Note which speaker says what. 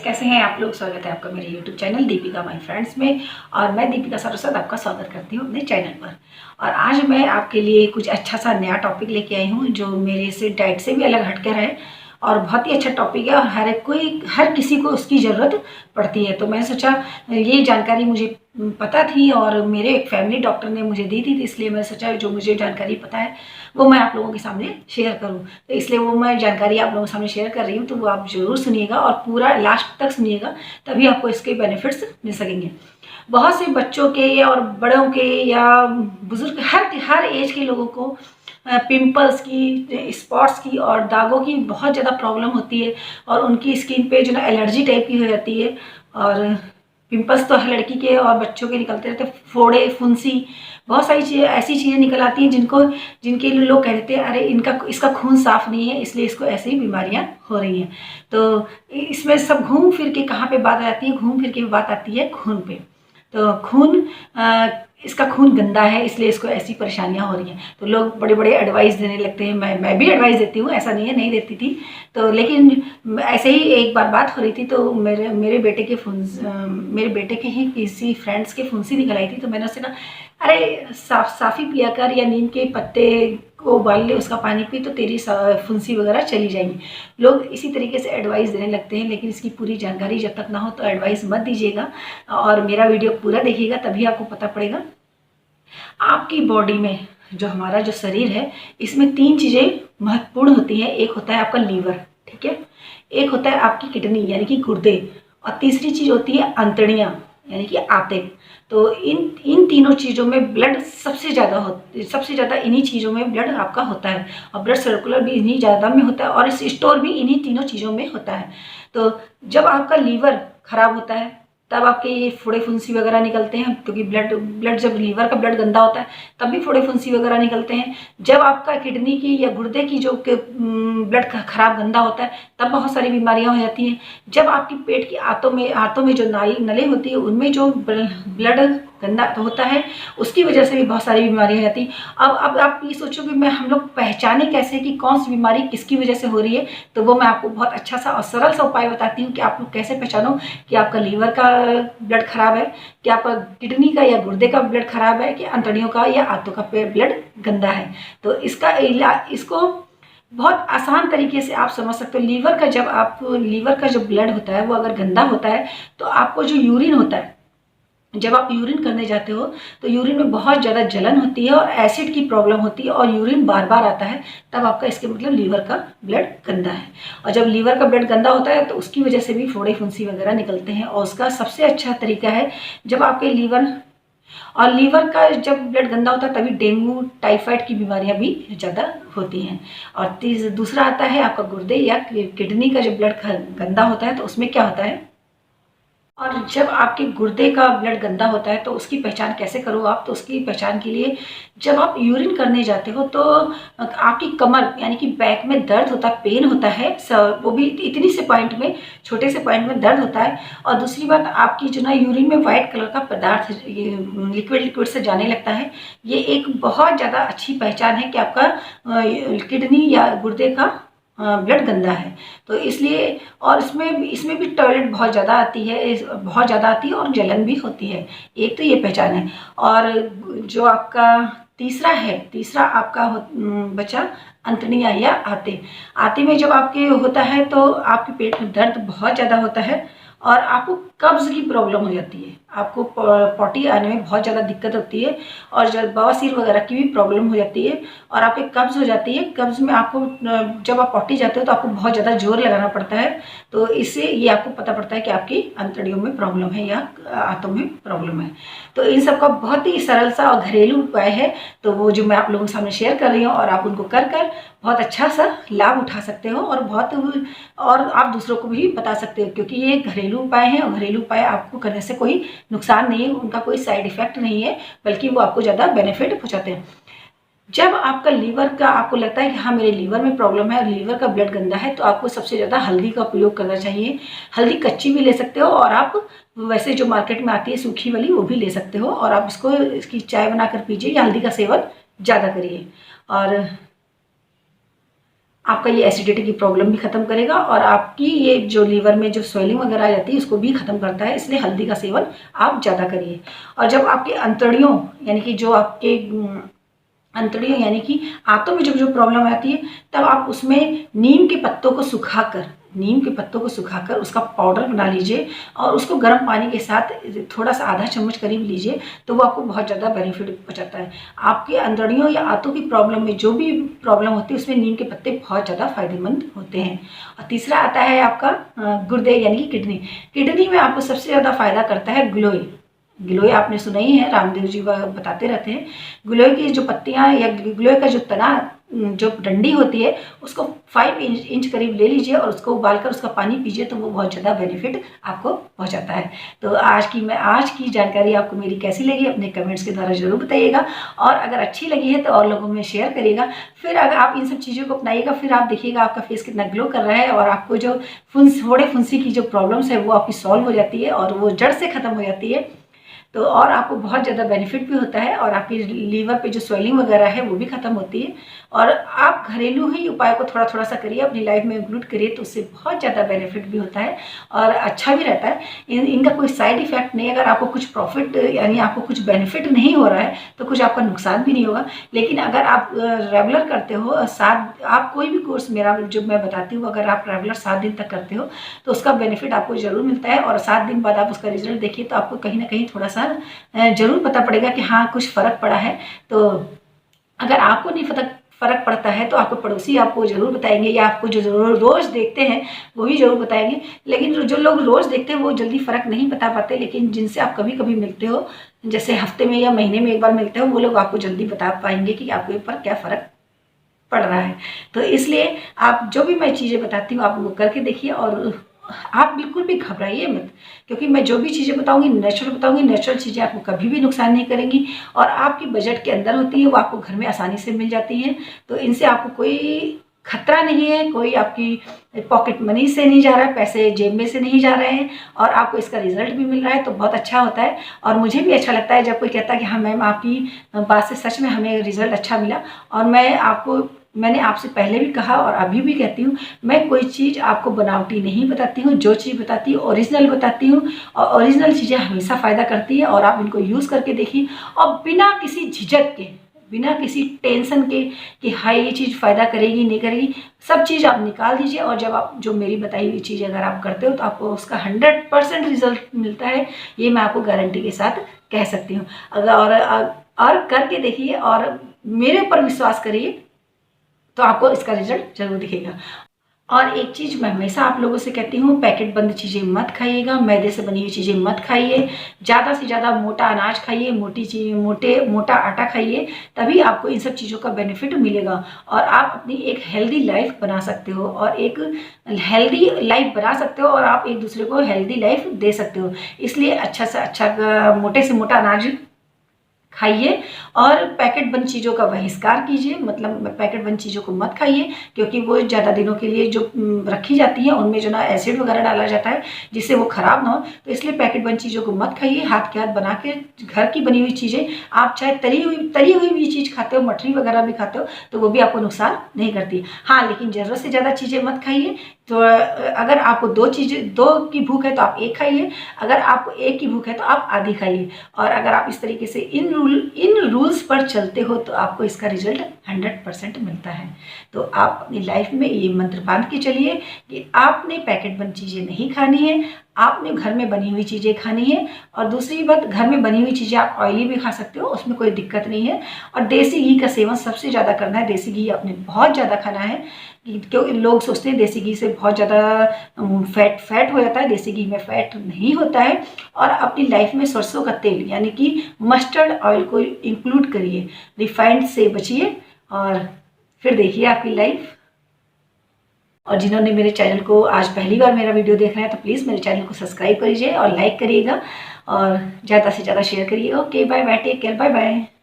Speaker 1: कैसे हैं आप लोग। स्वागत है आपका मेरे YouTube channel Deepika my friends में। और मैं दीपिका सारस्वत आपका स्वागत करती हूँ अपने चैनल पर। और आज मैं आपके लिए कुछ अच्छा सा नया टॉपिक लेके आई हूँ जो मेरे से डाइट से भी अलग हटकर है और बहुत ही अच्छा टॉपिक है और हर किसी को उसकी ज़रूरत पड़ती है। तो मैंने सोचा ये जानकारी मुझे पता थी और मेरे एक फैमिली डॉक्टर ने मुझे दी थी, तो इसलिए मैंने सोचा जो मुझे जानकारी पता है वो मैं आप लोगों के सामने शेयर करूं। तो इसलिए वो मैं जानकारी आप लोगों के सामने शेयर कर रही हूं, तो वो आप ज़रूर सुनिएगा और पूरा लास्ट तक सुनिएगा, तभी आपको इसके बेनिफिट्स मिल सकेंगे। बहुत से बच्चों के और बड़ों के या बुजुर्ग हर एज के लोगों को पिंपल्स की, स्पॉट्स की और दागों की बहुत ज़्यादा प्रॉब्लम होती है और उनकी स्किन पे जो ना एलर्जी टाइप की हो जाती है। और पिंपल्स तो हर लड़की के और बच्चों के निकलते रहते हैं, फोड़े, फुंसी, बहुत सारी चीज़ें, ऐसी चीज़ें निकल आती हैं जिनके लिए लोग कहते हैं अरे इसका खून साफ नहीं है, इसलिए इसको ऐसी ही बीमारियां हो रही हैं। तो इसमें सब घूम फिर के कहाँ पे बात आती है, घूम फिर के बात आती है खून पे। तो इसका खून गंदा है, इसलिए इसको ऐसी परेशानियां हो रही हैं। तो लोग बड़े बड़े एडवाइस देने लगते हैं। मैं भी एडवाइस देती हूँ, ऐसा नहीं है नहीं देती थी। तो लेकिन ऐसे ही एक बार बात हो रही थी, तो मेरे बेटे के ही किसी फ्रेंड्स के फुंसी निकल आई थी। तो मैंने उससे कहा अरे साफ़ी पिया कर या नीम के पत्ते को उबाल ले, उसका पानी पी, तो तेरी फुंसी वगैरह चली जाएंगी। लोग इसी तरीके से एडवाइस देने लगते हैं, लेकिन इसकी पूरी जानकारी जब तक ना हो तो एडवाइस मत दीजिएगा और मेरा वीडियो पूरा देखिएगा, तभी आपको पता पड़ेगा। आपकी बॉडी में हमारा जो शरीर है, इसमें 3 चीज़ें महत्वपूर्ण होती हैं। एक होता है आपका लीवर, ठीक है, एक होता है आपकी किडनी यानी कि गुर्दे, और तीसरी चीज़ होती है अंतड़ियाँ यानी कि आंतें। तो इन तीनों चीज़ों में ब्लड सबसे ज़्यादा इन्हीं चीज़ों में ब्लड आपका होता है और ब्लड सर्कुलर भी इन्हीं ज़्यादा में होता है और इस स्टोर भी इन्हीं तीनों चीज़ों में होता है। तो जब आपका लीवर खराब होता है तब आपके ये फोड़े फुंसी वगैरह निकलते हैं, क्योंकि ब्लड जब लीवर का ब्लड गंदा होता है तब भी फोड़े फुंसी वगैरह निकलते हैं। जब आपका किडनी की या गुर्दे की जो ब्लड खराब गंदा होता है तब बहुत सारी बीमारियां हो जाती हैं। जब आपकी पेट की आंतों में जो नली होती है उनमें जो ब्लड गंदा होता है, उसकी वजह से भी बहुत सारी बीमारियां हो जाती हैं। अब आप ये सोचो कि हम लोग पहचाने कैसे कि कौन सी बीमारी किसकी वजह से हो रही है। तो वो मैं आपको बहुत अच्छा सा और सरल सा उपाय बताती हूँ कि आप लोग कैसे पहचानो कि आपका लीवर का ब्लड खराब है, कि आपका किडनी का या गुर्दे का ब्लड खराब है, कि अंतड़ियों का या आंतों का ब्लड गंदा है। तो इसको बहुत आसान तरीके से आप समझ सकते हो। लीवर का जो ब्लड होता है वो अगर गंदा होता है तो आपको जो यूरिन होता है, जब आप यूरिन करने जाते हो तो यूरिन में बहुत ज़्यादा जलन होती है और एसिड की प्रॉब्लम होती है और यूरिन बार बार आता है, तब आपका इसके मतलब लीवर का ब्लड गंदा है। और जब लीवर का ब्लड गंदा होता है तो उसकी वजह से भी फोड़े फुंसी वगैरह निकलते हैं। और उसका सबसे अच्छा तरीका है, जब आपके लीवर का जब ब्लड गंदा होता है तभी डेंगू, टाइफाइड की बीमारियां भी ज़्यादा होती हैं। और दूसरा आता है आपका गुर्दे या किडनी का जब ब्लड गंदा होता है तो उसमें क्या होता है, और जब आपके गुर्दे का ब्लड गंदा होता है तो उसकी पहचान कैसे करो आप। तो उसकी पहचान के लिए जब आप यूरिन करने जाते हो तो आपकी कमर यानी कि बैक में दर्द होता है, पेन होता है, वो भी इतनी से पॉइंट में, छोटे से पॉइंट में दर्द होता है। और दूसरी बात, आपकी जो ना यूरिन में वाइट कलर का पदार्थ ये लिक्विड से जाने लगता है। ये एक बहुत ज़्यादा अच्छी पहचान है कि आपका किडनी या गुर्दे का ब्लड गंदा है। तो इसलिए, और इसमें भी टॉयलेट बहुत ज़्यादा आती है और जलन भी होती है। एक तो ये पहचान है। और जो आपका तीसरा आपका बचा अंतड़ियाँ या आते में जब आपके होता है तो आपके पेट में दर्द बहुत ज़्यादा होता है और आपको कब्ज़ की प्रॉब्लम हो जाती है, आपको पॉटी आने में बहुत ज़्यादा दिक्कत होती है और जब बवासीर वगैरह की भी प्रॉब्लम हो जाती है और आपके कब्ज़ हो जाती है। कब्ज़ में आपको, जब आप पॉटी जाते हो तो आपको बहुत ज़्यादा जोर लगाना पड़ता है। तो इससे ये आपको पता पड़ता है कि आपकी अंतड़ियों में प्रॉब्लम है या आंतों में प्रॉब्लम है। तो इन सब का बहुत ही सरल सा और घरेलू उपाय है, तो वो जो मैं आप लोगों के सामने शेयर कर रही हूँ और आप उनको कर बहुत अच्छा सा लाभ उठा सकते हो और आप दूसरों को भी बता सकते हो, क्योंकि ये घरेलू उपाय हैं और घरेलू उपाय आपको करने से कोई नुकसान नहीं है, उनका कोई साइड इफेक्ट नहीं है, बल्कि वो आपको ज़्यादा बेनिफिट पहुंचाते हैं। जब आपका लीवर का, आपको लगता है कि हाँ मेरे लीवर में प्रॉब्लम है और लीवर का ब्लड गंदा है, तो आपको सबसे ज़्यादा हल्दी का प्रयोग करना चाहिए। हल्दी कच्ची भी ले सकते हो और आप वैसे जो मार्केट में आती है सूखी वाली वो भी ले सकते हो और आप इसकी चाय बनाकर पीजिए या हल्दी का सेवन ज़्यादा करिए। और आपका ये एसिडिटी की प्रॉब्लम भी खत्म करेगा और आपकी ये जो लीवर में जो स्वेलिंग वगैरह आ जाती है उसको भी खत्म करता है। इसलिए हल्दी का सेवन आप ज़्यादा करिए। और जब आपके अंतड़ियों यानी कि जो आपके अंतड़ियों यानी कि आंतों में जब जो प्रॉब्लम आती है तब आप उसमें नीम के पत्तों को सुखाकर उसका पाउडर बना लीजिए और उसको गर्म पानी के साथ थोड़ा सा आधा चम्मच करीब लीजिए, तो वो आपको बहुत ज़्यादा बेनिफिट पहुंचाता है। आपके अंतड़ियों या आंतों की प्रॉब्लम में जो भी प्रॉब्लम होती है उसमें नीम के पत्ते बहुत ज़्यादा फायदेमंद होते हैं। और तीसरा आता है आपका गुर्दे यानी कि किडनी में आपको सबसे ज़्यादा फायदा करता है गिलोय आपने सुना ही है, रामदेव जी बताते रहते हैं। गिलोय की जो पत्तियां या गिलोय का जो तना जो डंडी होती है उसको 5 इंच करीब ले लीजिए और उसको उबालकर उसका पानी पीजिए, तो वो बहुत ज़्यादा बेनिफिट आपको पहुंचाता है। तो आज की जानकारी आपको मेरी कैसी लगी अपने कमेंट्स के द्वारा ज़रूर बताइएगा और अगर अच्छी लगी है तो और लोगों में शेयर करिएगा। फिर अगर आप इन सब चीज़ों को अपनाइएगा फिर आप देखिएगा आपका फेस कितना ग्लो कर रहा है और आपको जो फोड़े फुंसी की जो प्रॉब्लम्स है वो आपकी सॉल्व हो जाती है और वो जड़ से ख़त्म हो जाती है। तो और आपको बहुत ज़्यादा बेनिफिट भी होता है और आपकी लीवर पे जो स्वेलिंग वगैरह है वो भी ख़त्म होती है। और आप घरेलू ही उपाय को थोड़ा थोड़ा सा करिए, अपनी लाइफ में इंक्लूड करिए, तो उससे बहुत ज़्यादा बेनिफिट भी होता है और अच्छा भी रहता है। इनका कोई साइड इफेक्ट नहीं। अगर आपको कुछ प्रॉफिट यानी आपको कुछ बेनिफिट नहीं हो रहा है तो कुछ आपका नुकसान भी नहीं होगा। लेकिन अगर आप रेगुलर करते हो आप कोई भी कोर्स मेरा जो मैं बताती हूँ अगर आप रेगुलर 7 दिन तक करते हो तो उसका बेनिफिट आपको ज़रूर मिलता है। और 7 दिन बाद आप उसका रिजल्ट देखिए तो आपको कहीं ना कहीं थोड़ा सा जरूर पता पड़ेगा कि हाँ कुछ फ़र्क पड़ा है। तो अगर आपको नहीं फ़र्क पड़ता है तो आपको पड़ोसी आपको ज़रूर बताएंगे या आपको जो रोज़ देखते हैं वो भी ज़रूर बताएंगे। लेकिन जो लोग रोज़ देखते हैं वो जल्दी फ़र्क नहीं बता पाते, लेकिन जिनसे आप कभी कभी मिलते हो जैसे हफ्ते में या महीने में एक बार मिलते हो वो लोग आपको जल्दी बता पाएंगे कि आपके ऊपर क्या फ़र्क पड़ रहा है। तो इसलिए आप जो भी मैं चीज़ें बताती हूँ आप वो करके देखिए और आप बिल्कुल भी घबराइए मत, क्योंकि मैं जो भी चीज़ें बताऊंगी नेचुरल चीज़ें आपको कभी भी नुकसान नहीं करेंगी और आपकी बजट के अंदर होती है, वो आपको घर में आसानी से मिल जाती है। तो इनसे आपको कोई खतरा नहीं है, कोई आपकी पॉकेट मनी से नहीं जा रहा है, पैसे जेब में से नहीं जा रहे हैं और आपको इसका रिजल्ट भी मिल रहा है, तो बहुत अच्छा होता है। और मुझे भी अच्छा लगता है जब कोई कहता है कि हाँ मैम आपकी बात से सच में हमें रिजल्ट अच्छा मिला। और मैंने आपसे पहले भी कहा और अभी भी कहती हूँ, मैं कोई चीज़ आपको बनावटी नहीं बताती हूँ, जो चीज़ बताती हूँ ओरिजिनल बताती हूँ और ओरिजिनल चीज़ें हमेशा फ़ायदा करती है। और आप इनको यूज़ करके देखिए और बिना किसी झिझक के, बिना किसी टेंशन के कि हाँ ये चीज़ फ़ायदा करेगी नहीं करेगी, सब चीज़ आप निकाल दीजिए। और जब आप जो मेरी बताई हुई चीज़ अगर आप करते हो तो आपको उसका 100% रिजल्ट मिलता है, ये मैं आपको गारंटी के साथ कह सकती हूँ। और करके देखिए और मेरे ऊपर विश्वास करिए तो आपको इसका रिजल्ट जरूर दिखेगा। और एक चीज़ मैं हमेशा आप लोगों से कहती हूँ, पैकेट बंद चीज़ें मत खाइएगा, मैदे से बनी हुई चीज़ें मत खाइए, ज़्यादा से ज़्यादा मोटा अनाज खाइए, मोटा आटा खाइए, तभी आपको इन सब चीज़ों का बेनिफिट मिलेगा और आप अपनी एक हेल्दी लाइफ बना सकते हो और एक हेल्दी लाइफ बना सकते हो और आप एक दूसरे को हेल्दी लाइफ दे सकते हो। इसलिए अच्छा से अच्छा मोटे से मोटा अनाज खाइए और पैकेट बंद चीज़ों का बहिष्कार कीजिए, मतलब पैकेट बंद चीज़ों को मत खाइए, क्योंकि वो ज़्यादा दिनों के लिए जो रखी जाती हैं उनमें जो ना एसिड वगैरह डाला जाता है जिससे वो ख़राब ना हो। तो इसलिए पैकेट बंद चीज़ों को मत खाइए, हाथ के हाथ बना के घर की बनी हुई चीज़ें, आप चाहे तरी हुई भी चीज़ खाते हो, मठरी वगैरह भी खाते हो तो वो भी आपको नुकसान नहीं करती। हाँ लेकिन ज़रूरत से ज़्यादा चीज़ें मत खाइए। तो अगर आपको दो की भूख है तो आप एक खाइए, अगर आपको एक की भूख है तो आप आधी खाइए। और अगर आप इस तरीके से इन रूल्स पर चलते हो तो आपको इसका रिजल्ट 100% मिलता है। तो आप अपनी लाइफ में ये मंत्र बांध के चलिए कि आपने पैकेट बंद चीज़ें नहीं खानी है, आपने घर में बनी हुई चीज़ें खानी है। और दूसरी बात, घर में बनी हुई चीज़ें आप ऑयली भी खा सकते हो, उसमें कोई दिक्कत नहीं है। और देसी घी का सेवन सबसे ज़्यादा करना है, देसी घी आपने बहुत ज़्यादा खाना है, क्योंकि लोग सोचते हैं देसी घी से बहुत ज़्यादा फैट हो जाता है, देसी घी में फैट नहीं होता है। और अपनी लाइफ में सरसों का तेल यानी कि मस्टर्ड ऑयल को इंक्लूड करिए, रिफाइंड से बचिए और फिर देखिए आपकी लाइफ। और जिन्होंने मेरे चैनल को आज पहली बार मेरा वीडियो देख रहे हैं तो प्लीज़ मेरे चैनल को सब्सक्राइब करिए और लाइक करिएगा और ज़्यादा से ज़्यादा शेयर करिए। Okay bye bye, take care, bye bye.